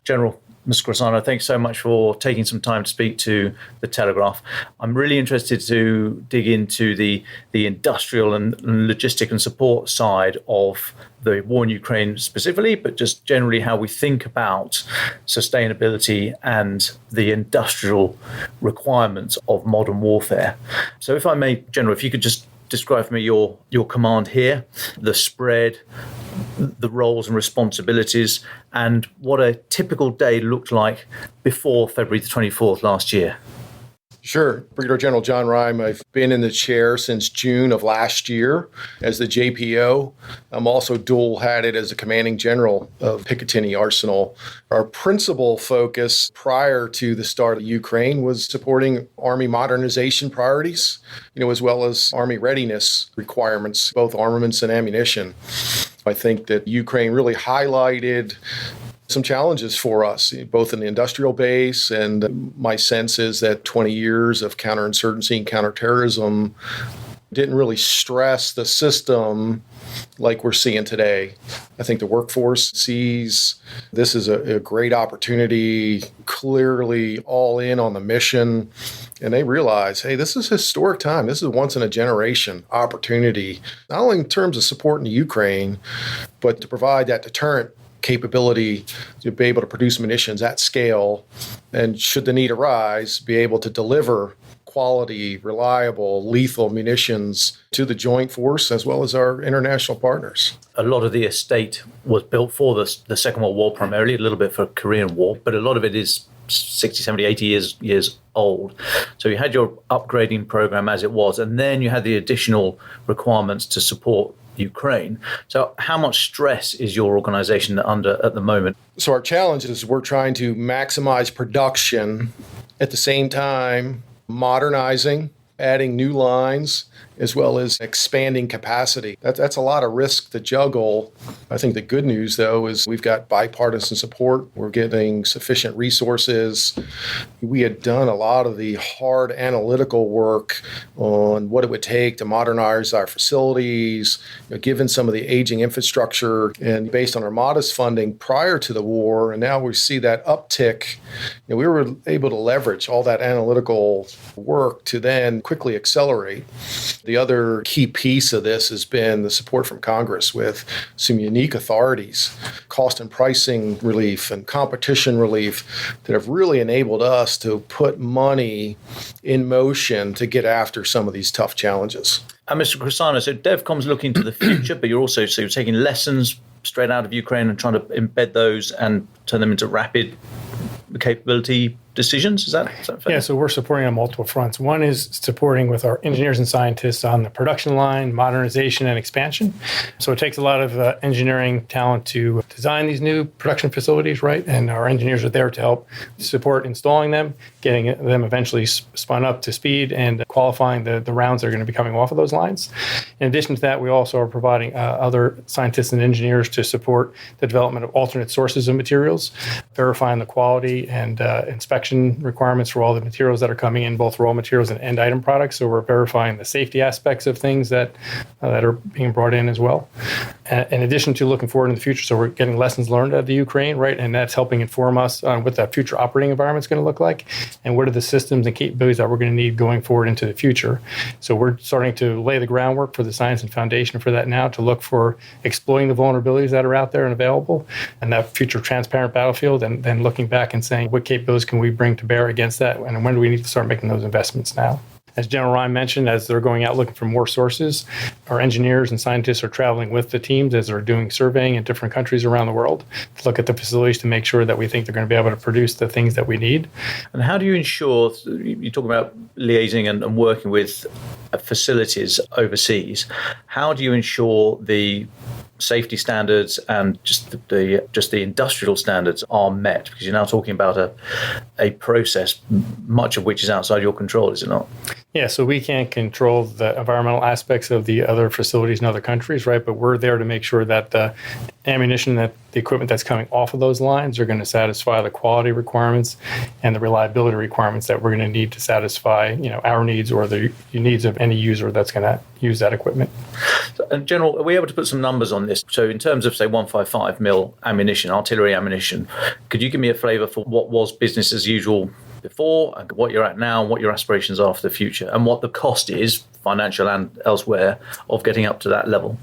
General, Mr. Grassano, thanks so much for taking some time to speak to the Telegraph. I'm really interested to dig into the industrial and logistic and support side of the war in Ukraine specifically, but just generally how we think about sustainability and the industrial requirements of modern warfare. So if I may, General, if you could just describe for me your command here, the spread, the roles and responsibilities, and what a typical day looked like before February the 24th last year. Sure. Brigadier General John Reim, I've been in the chair since June of last year as the JPO. I'm also dual-hatted as the commanding general of Picatinny Arsenal. Our principal focus prior to the start of Ukraine was supporting Army modernization priorities, as well as Army readiness requirements, both armaments and ammunition. I think that Ukraine really highlighted some challenges for us, both in the industrial base, and my sense is that 20 years of counterinsurgency and counterterrorism didn't really stress the system like we're seeing today. I think the workforce sees this as a great opportunity, clearly all in on the mission, and they realize, hey, this is a historic time. This is once in a generation opportunity, not only in terms of supporting Ukraine, but to provide that deterrent capability to be able to produce munitions at scale, and should the need arise, be able to deliver quality, reliable, lethal munitions to the joint force as well as our international partners. A lot of the estate was built for the Second World War primarily, a little bit for Korean War, but a lot of it is 60, 70, 80 years old. So you had your upgrading program as it was, and then you had the additional requirements to support Ukraine. So how much stress is your organization under at the moment? So our challenge is we're trying to maximize production at the same time modernizing, adding new lines, as well as expanding capacity. That's a lot of risk to juggle. I think the good news, though, is we've got bipartisan support. We're getting sufficient resources. We had done a lot of the hard analytical work on what it would take to modernize our facilities, given some of the aging infrastructure, and based on our modest funding prior to the war, and now we see that uptick. We were able to leverage all that analytical work to then quickly accelerate. The other key piece of this has been the support from Congress with some unique authorities, cost and pricing relief and competition relief that have really enabled us to put money in motion to get after some of these tough challenges. And Mr. Grassano, so DevCom's looking to the future, but you're taking lessons straight out of Ukraine and trying to embed those and turn them into rapid capability decisions. Is that fair? Yeah, so we're supporting on multiple fronts. One is supporting with our engineers and scientists on the production line, modernization, and expansion. So it takes a lot of engineering talent to design these new production facilities, right? And our engineers are there to help support installing them, getting them eventually spun up to speed, and qualifying the rounds that are going to be coming off of those lines. In addition to that, we also are providing other scientists and engineers to support the development of alternate sources of materials, verifying the quality and inspection requirements for all the materials that are coming in, both raw materials and end item products. So we're verifying the safety aspects of things that are being brought in as well. in addition to looking forward in the future. So we're getting lessons learned out of the Ukraine, right? And that's helping inform us on what that future operating environment is going to look like and what are the systems and capabilities that we're going to need going forward into the future. So we're starting to lay the groundwork for the science and foundation for that now, to look for exploiting the vulnerabilities that are out there and available and that future transparent battlefield, and then looking back and saying what capabilities can we bring to bear against that, and when do we need to start making those investments now. As General Reim mentioned, as they're going out looking for more sources, our engineers and scientists are traveling with the teams as they're doing surveying in different countries around the world to look at the facilities to make sure that we think they're going to be able to produce the things that we need. And how do you ensure, you talk about liaising and working with facilities overseas, how do you ensure the safety standards and just the industrial standards are met? Because you're now talking about a process, much of which is outside your control, is it not? Yeah, so we can't control the environmental aspects of the other facilities in other countries, right? But we're there to make sure that the ammunition, that the equipment that's coming off of those lines are going to satisfy the quality requirements and the reliability requirements that we're going to need to satisfy, our needs or the needs of any user that's going to use that equipment. And General, are we able to put some numbers on this? So in terms of, say, 155 mil ammunition, artillery ammunition, could you give me a flavour for what was business as usual before, and what you're at now, and what your aspirations are for the future, and what the cost is, financial and elsewhere, of getting up to that level?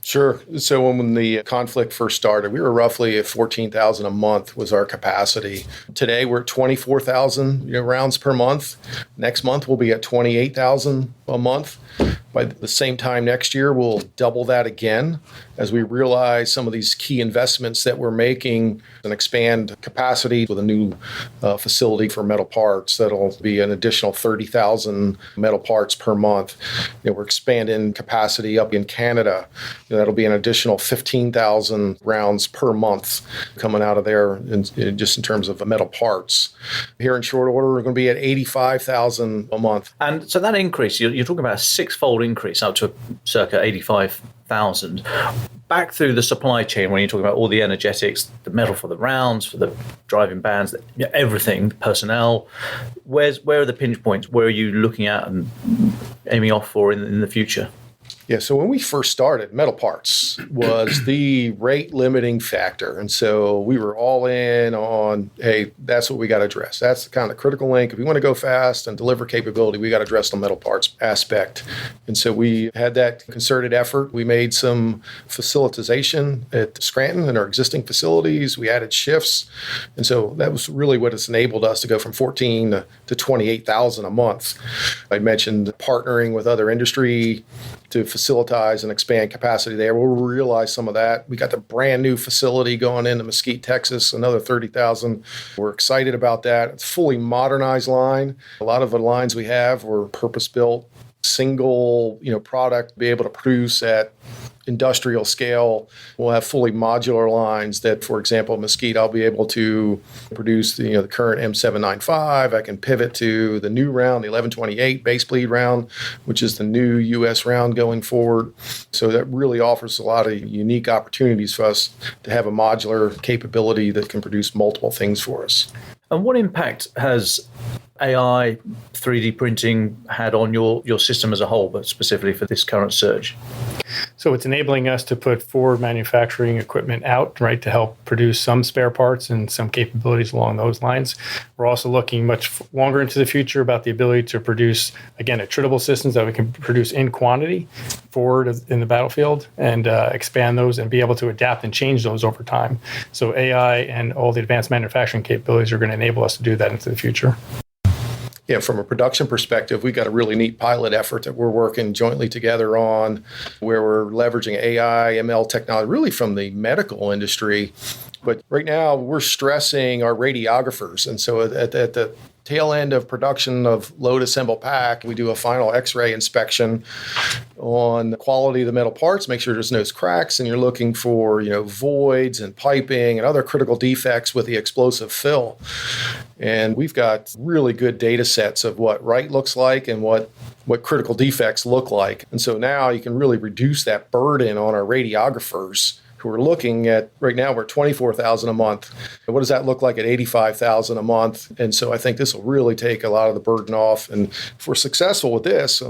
Sure. So when the conflict first started, we were roughly at 14,000 a month was our capacity. Today, we're at 24,000 rounds per month. Next month, we'll be at 28,000 a month. By the same time next year, we'll double that again as we realize some of these key investments that we're making and expand capacity with a new facility for metal parts. That'll be an additional 30,000 metal parts per month. We're expanding capacity up in Canada. That'll be an additional 15,000 rounds per month coming out of there, just in terms of metal parts. Here in short order, we're going to be at 85,000 a month. And so that increase, you're talking about a six-fold increase up to circa 85,000. Back through the supply chain, when you're talking about all the energetics, the metal for the rounds, for the driving bands, everything, the personnel, where are the pinch points? Where are you looking at and aiming off for in the future? Yeah, so when we first started, metal parts was the rate limiting factor. And so we were all in on, hey, that's what we got to address. That's the kind of critical link. If we want to go fast and deliver capability, we got to address the metal parts aspect. And so we had that concerted effort. We made some facilitization at Scranton in our existing facilities. We added shifts. And so that was really what has enabled us to go from 14 to 28,000 a month. I mentioned partnering with other industry to facilitize and expand capacity there. We'll realize some of that. We got the brand new facility going into Mesquite, Texas, another 30,000. We're excited about that. It's a fully modernized line. A lot of the lines we have were purpose-built, single, product, be able to produce at industrial scale. We'll have fully modular lines that, for example, Mesquite, I'll be able to produce the current M795. I can pivot to the new round, the 1128 base bleed round, which is the new U.S. round going forward. So that really offers a lot of unique opportunities for us to have a modular capability that can produce multiple things for us. And what impact has AI, 3D printing had on your system as a whole, but specifically for this current surge? So it's enabling us to put forward manufacturing equipment out, right, to help produce some spare parts and some capabilities along those lines. We're also looking much longer into the future about the ability to produce, again, attritable systems that we can produce in quantity forward in the battlefield and expand those and be able to adapt and change those over time. So AI and all the advanced manufacturing capabilities are going to enable us to do that into the future. Yeah, from a production perspective, we got a really neat pilot effort that we're working jointly together on, where we're leveraging AI, ML technology, really from the medical industry. But right now, we're stressing our radiographers. And so at the tail end of production of load, assemble, pack, we do a final X-ray inspection on the quality of the metal parts, make sure there's no cracks, and you're looking for voids and piping and other critical defects with the explosive fill. And we've got really good data sets of what right looks like and what critical defects look like. And so now you can really reduce that burden on our radiographers We're looking at right now we're at 24,000 a month. And what does that look like at 85,000 a month? And so I think this will really take a lot of the burden off. And if we're successful with this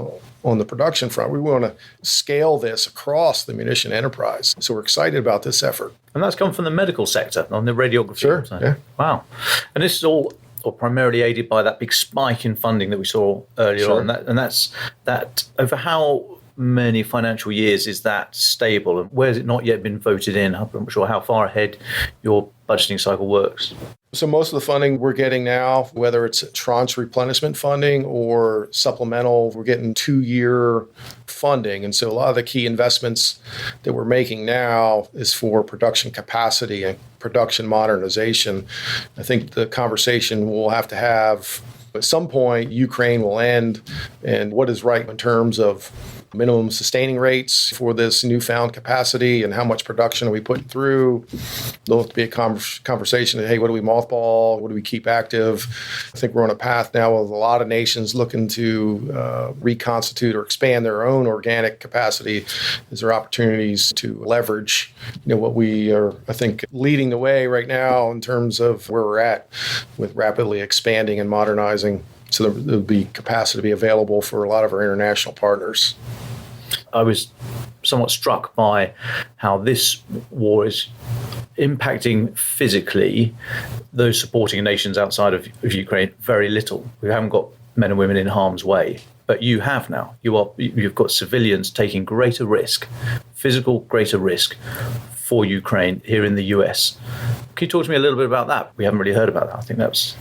on the production front, we want to scale this across the munition enterprise. So we're excited about this effort. And that's come from the medical sector on the radiography Sure, side. yeah. Wow. And this is all or primarily aided by that big spike in funding that we saw earlier Sure. on. And that's over how many financial years is that stable? And where has it not yet been voted in? I'm not sure how far ahead your budgeting cycle works. So most of the funding we're getting now, whether it's tranche replenishment funding or supplemental, we're getting 2-year funding. And so a lot of the key investments that we're making now is for production capacity and production modernization. I think the conversation we'll have to have at some point, Ukraine will end, and what is right in terms of minimum sustaining rates for this newfound capacity and how much production are we putting through. There'll have to be a conversation of, hey, what do we mothball? What do we keep active? I think we're on a path now with a lot of nations looking to reconstitute or expand their own organic capacity. Is there opportunities to leverage, what we are, I think, leading the way right now in terms of where we're at with rapidly expanding and modernizing. So there'll be capacity to be available for a lot of our international partners. I was somewhat struck by how this war is impacting physically those supporting nations outside of Ukraine very little. We haven't got men and women in harm's way, but you have now. You've got civilians taking greater risk, physical greater risk for Ukraine here in the US. Can you talk to me a little bit about that? We haven't really heard about that. I think that's...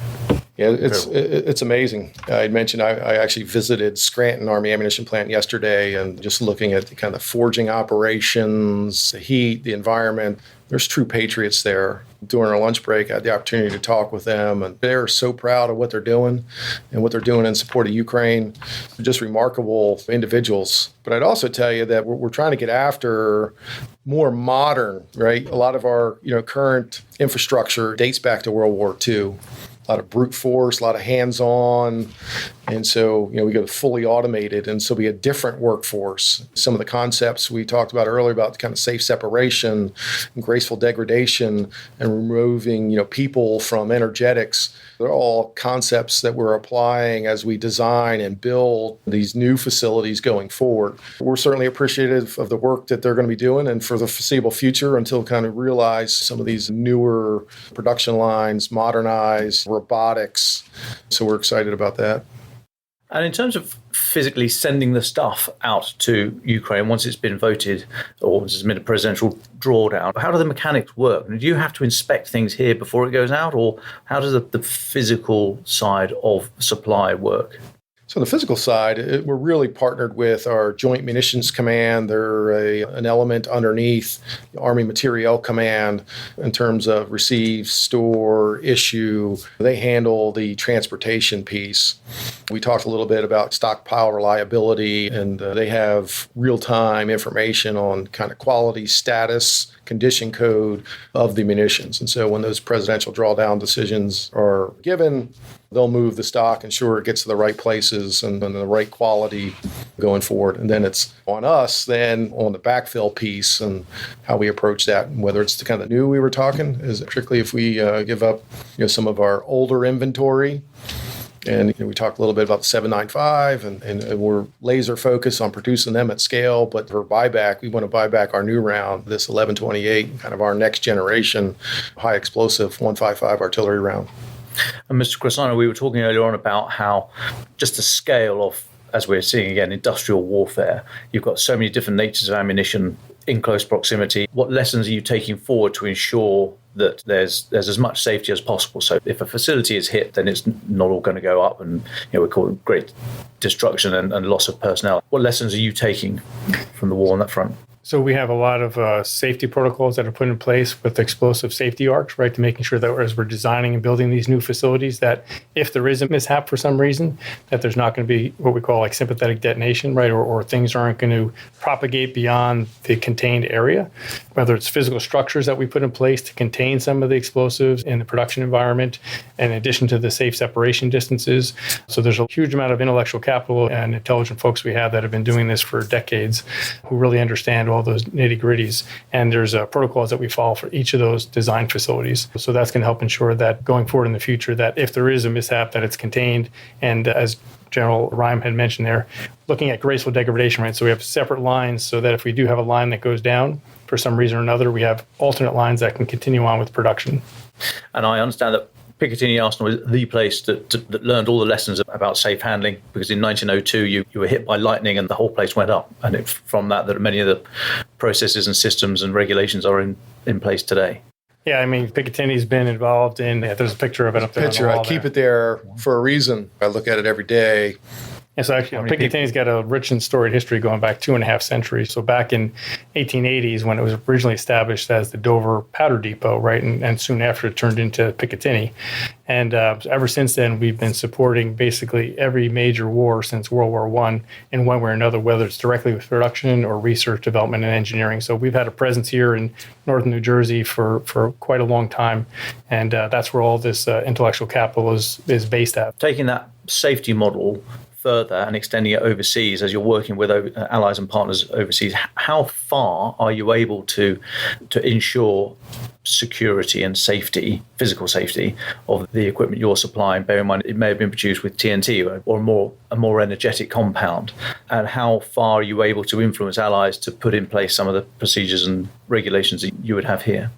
Yeah, it's amazing. I mentioned I actually visited Scranton Army Ammunition Plant yesterday and just looking at the kind of forging operations, the heat, the environment. There's true patriots there. During our lunch break, I had the opportunity to talk with them, and they're so proud of what they're doing and what they're doing in support of Ukraine. They're just remarkable individuals. But I'd also tell you that we're trying to get after more modern, right? A lot of our current infrastructure dates back to World War II. A lot of brute force, a lot of hands-on. And so, we go fully automated, and so be a different workforce. Some of the concepts we talked about earlier about kind of safe separation and graceful degradation and removing, people from energetics. They're all concepts that we're applying as we design and build these new facilities going forward. We're certainly appreciative of the work that they're going to be doing and for the foreseeable future until kind of realize some of these newer production lines, modernize, robotics. So we're excited about that. And in terms of physically sending the stuff out to Ukraine once it's been voted or once it's been a presidential drawdown, how do the mechanics work? Do you have to inspect things here before it goes out, or how does the physical side of supply work? So on the physical side, we're really partnered with our Joint Munitions Command. They're an element underneath the Army Materiel Command in terms of receive, store, issue. They handle the transportation piece. We talked a little bit about stockpile reliability, and they have real-time information on kind of quality status, condition code of the munitions. And so when those presidential drawdown decisions are given, they'll move the stock, ensure it gets to the right places and the right quality going forward. And then it's on us then on the backfill piece and how we approach that, whether it's the kind of new we were talking, is particularly if we give up some of our older inventory. And we talked a little bit about the 795, and we're laser focused on producing them at scale. But for buyback, we want to buy back our new round, this 1128, kind of our next generation high explosive 155 artillery round. And Mr. Grassano, we were talking earlier on about how just the scale of, as we're seeing again, industrial warfare, you've got so many different natures of ammunition in close proximity. What lessons are you taking forward to ensure that there's as much safety as possible? So if a facility is hit, then it's not all going to go up and we call it great destruction and loss of personnel. What lessons are you taking from the war on that front? So we have a lot of safety protocols that are put in place with explosive safety arcs, right, to making sure that as we're designing and building these new facilities, that if there is a mishap for some reason, that there's not going to be what we call like sympathetic detonation, right, or things aren't going to propagate beyond the contained area, whether it's physical structures that we put in place to contain some of the explosives in the production environment, in addition to the safe separation distances. So there's a huge amount of intellectual capital and intelligent folks we have that have been doing this for decades who really understand all all those nitty gritties. And there's protocols that we follow for each of those design facilities. So that's going to help ensure that going forward in the future, that if there is a mishap, that it's contained. And as General Reim had mentioned there, looking at graceful degradation, right? So we have separate lines so that if we do have a line that goes down for some reason or another, we have alternate lines that can continue on with production. And I understand that Picatinny Arsenal is the place that learned all the lessons about safe handling, because in 1902 you were hit by lightning and the whole place went up. And from that many of the processes and systems and regulations are in place today. Yeah, I mean, Picatinny's been involved in, there's a picture of it up there. Picture, I keep it there for a reason. I look at it every day. And so actually, Picatinny's got a rich and storied history going back 2.5 centuries. So back in 1880s, when it was originally established as the Dover Powder Depot, right, and soon after it turned into Picatinny. And ever since then, we've been supporting basically every major war since World War I in one way or another, whether it's directly with production or research, development, and engineering. So we've had a presence here in northern New Jersey for quite a long time. And that's where all this intellectual capital is based at. Taking that safety model further and extending it overseas as you're working with allies and partners overseas, how far are you able to ensure security and safety, physical safety of the equipment you're supplying? Bear in mind, it may have been produced with TNT or a more energetic compound. And how far are you able to influence allies to put in place some of the procedures and regulations that you would have here?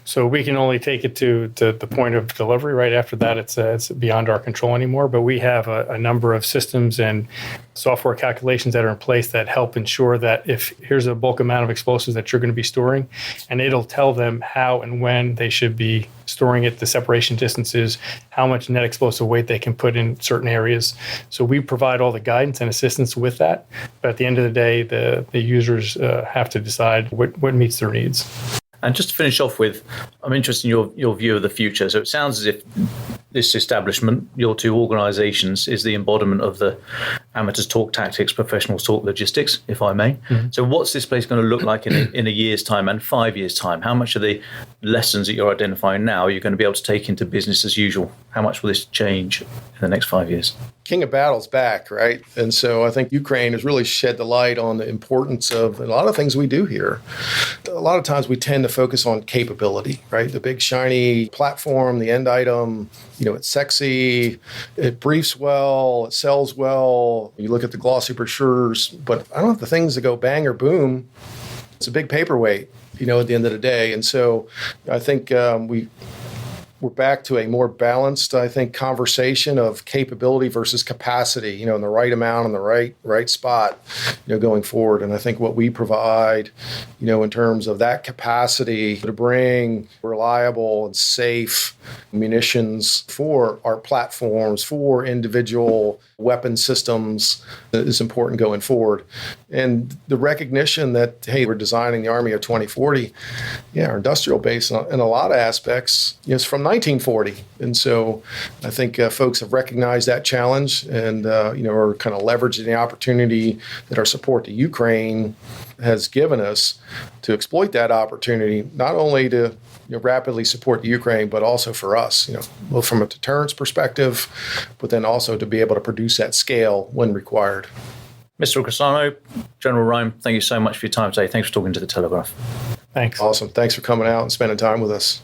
So we can only take it to the point of delivery. Right after that, it's beyond our control anymore. But we have a number of systems and software calculations that are in place that help ensure that if here's a bulk amount of explosives that you're going to be storing, and it'll tell them how and when they should be storing it, the separation distances, how much net explosive weight they can put in certain areas. So we provide all the guidance and assistance with that. But at the end of the day, the users have to decide what meets their needs. And just to finish off with, I'm interested in your view of the future. So it sounds as if this establishment, your two organizations, is the embodiment of the amateurs talk tactics, professionals talk logistics, if I may. Mm-hmm. So what's this place going to look like in a year's time and 5 years' time? How much of the lessons that you're identifying now are you going to be able to take into business as usual? How much will this change in the next 5 years? King of Battle's back, right? And so I think Ukraine has really shed the light on the importance of a lot of things we do here. A lot of times we tend to focus on capability, right? The big shiny platform, the end item, it's sexy, it briefs well, it sells well. You look at the glossy brochures, but I don't have the things that go bang or boom. It's a big paperweight, at the end of the day. And so I think we're back to a more balanced, conversation of capability versus capacity, in the right amount, in the right spot, going forward. And I think what we provide, in terms of that capacity to bring reliable and safe munitions for our platforms, for individual weapon systems is important going forward. And the recognition that, hey, we're designing the Army of 2040, our industrial base in a lot of aspects is from 1940. And so I think folks have recognized that challenge and, are kind of leveraging the opportunity that our support to Ukraine has given us to exploit that opportunity, not only to rapidly support the Ukraine, but also for us, both from a deterrence perspective, but then also to be able to produce at scale when required. Mr. Grassano, General Reim, thank you so much for your time today. Thanks for talking to the Telegraph. Thanks. Awesome. Thanks for coming out and spending time with us.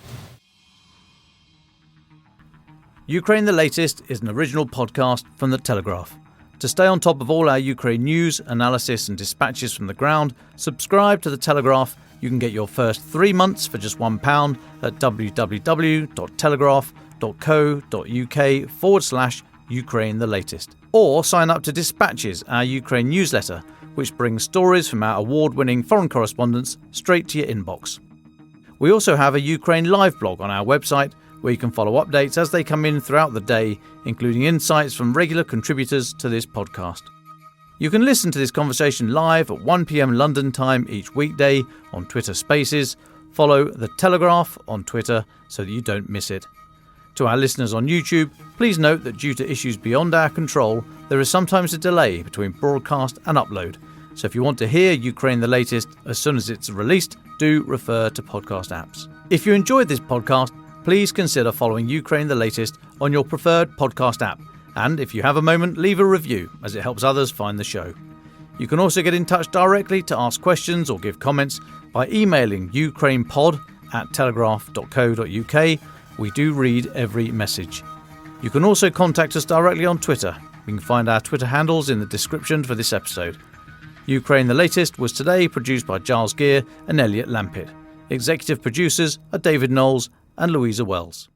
Ukraine the Latest is an original podcast from the Telegraph. To stay on top of all our Ukraine news, analysis and dispatches from the ground, subscribe to the Telegraph. You can get your first 3 months for just £1 at www.telegraph.co.uk/Ukraine the Latest. Or sign up to Dispatches, our Ukraine newsletter, which brings stories from our award-winning foreign correspondents straight to your inbox. We also have a Ukraine live blog on our website, where you can follow updates as they come in throughout the day, including insights from regular contributors to this podcast. You can listen to this conversation live at 1 p.m. London time each weekday on Twitter Spaces. Follow The Telegraph on Twitter so that you don't miss it. To our listeners on YouTube, please note that due to issues beyond our control, there is sometimes a delay between broadcast and upload. So if you want to hear Ukraine the Latest as soon as it's released, do refer to podcast apps. If you enjoyed this podcast, please consider following Ukraine the Latest on your preferred podcast app. And if you have a moment, leave a review, as it helps others find the show. You can also get in touch directly to ask questions or give comments by emailing ukrainepod@telegraph.co.uk. We do read every message. You can also contact us directly on Twitter. You can find our Twitter handles in the description for this episode. Ukraine the Latest was today produced by Giles Gear and Elliot Lampitt. Executive producers are David Knowles and Louisa Wells.